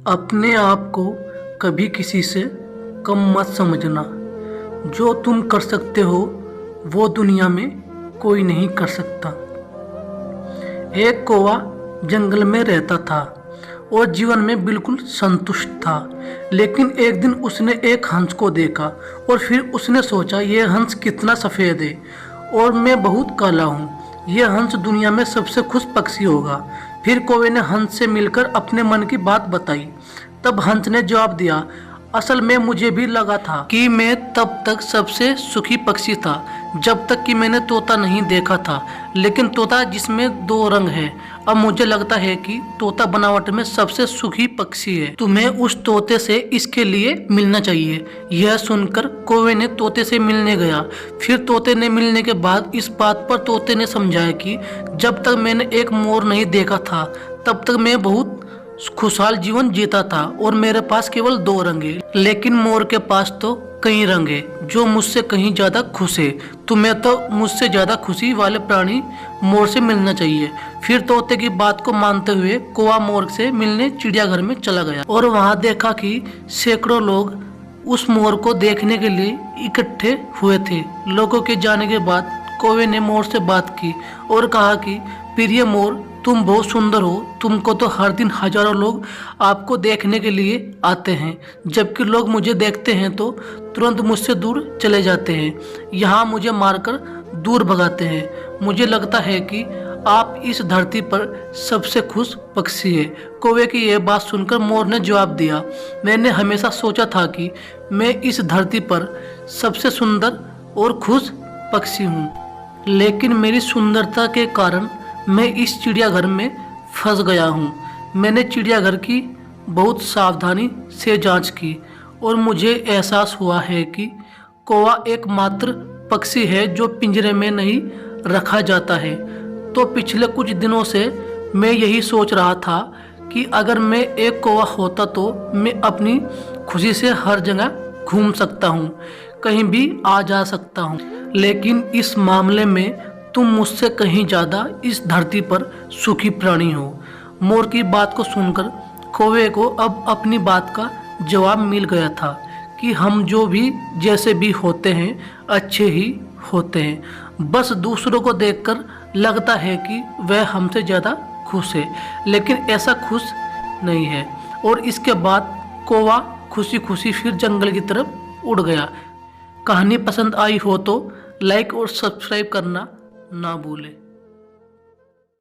अपने आप को कभी किसी से कम मत समझना। जो तुम कर सकते हो वो दुनिया में कोई नहीं कर सकता। एक कौवा जंगल में रहता था और जीवन में बिल्कुल संतुष्ट था। लेकिन एक दिन उसने एक हंस को देखा और फिर उसने सोचा, यह हंस कितना सफ़ेद है और मैं बहुत काला हूँ। यह हंस दुनिया में सबसे खुश पक्षी होगा। फिर कौवे ने हंस से मिलकर अपने मन की बात बताई। तब हंस ने जवाब दिया, असल में मुझे भी लगा था कि मैं तब तक सबसे सुखी पक्षी था जब तक कि मैंने तोता नहीं देखा था। लेकिन तोता जिसमें दो रंग है, अब मुझे लगता है कि तोता बनावट में सबसे सुखी पक्षी है। तुम्हें उस तोते से इसके लिए मिलना चाहिए। यह सुनकर कौवे ने तोते से मिलने गया। फिर तोते ने मिलने के बाद इस बात पर तोते ने समझाया कि जब तक मैंने एक मोर नहीं देखा था तब तक मैं बहुत खुशहाल जीवन जीता था और मेरे पास केवल दो रंग है। लेकिन मोर के पास तो कई रंग है जो मुझसे कहीं ज्यादा खुश है। तुम्हें तो मुझसे ज्यादा खुशी वाले प्राणी मोर से मिलना चाहिए। फिर तोते की बात को मानते हुए कौवा मोर से मिलने चिड़ियाघर में चला गया और वहां देखा कि सैकड़ों लोग उस मोर को देखने के लिए इकट्ठे हुए थे। लोगों के जाने के बाद कौवे ने मोर से बात की और कहा कि प्रिय मोर, तुम बहुत सुंदर हो। तुमको तो हर दिन हजारों लोग आपको देखने के लिए आते हैं, जबकि लोग मुझे देखते हैं तो तुरंत मुझसे दूर चले जाते हैं, यहाँ मुझे मारकर दूर भगाते हैं। मुझे लगता है कि आप इस धरती पर सबसे खुश पक्षी है। कौवे की यह बात सुनकर मोर ने जवाब दिया, मैंने हमेशा सोचा था कि मैं इस धरती पर सबसे सुंदर और खुश पक्षी हूँ, लेकिन मेरी सुंदरता के कारण मैं इस चिड़ियाघर में फंस गया हूँ। मैंने चिड़ियाघर की बहुत सावधानी से जांच की और मुझे एहसास हुआ है कि कौवा एकमात्र पक्षी है जो पिंजरे में नहीं रखा जाता है। तो पिछले कुछ दिनों से मैं यही सोच रहा था कि अगर मैं एक कौवा होता तो मैं अपनी खुशी से हर जगह घूम सकता हूँ, कहीं भी आ जा सकता हूँ। लेकिन इस मामले में तुम मुझसे कहीं ज़्यादा इस धरती पर सुखी प्राणी हो। मोर की बात को सुनकर कौवे को अब अपनी बात का जवाब मिल गया था कि हम जो भी जैसे भी होते हैं अच्छे ही होते हैं। बस दूसरों को देखकर लगता है कि वह हमसे ज़्यादा खुश है, लेकिन ऐसा खुश नहीं है। और इसके बाद कौवा खुशी खुशी फिर जंगल की तरफ उड़ गया। कहानी पसंद आई हो तो लाइक और सब्सक्राइब करना ना भूलें।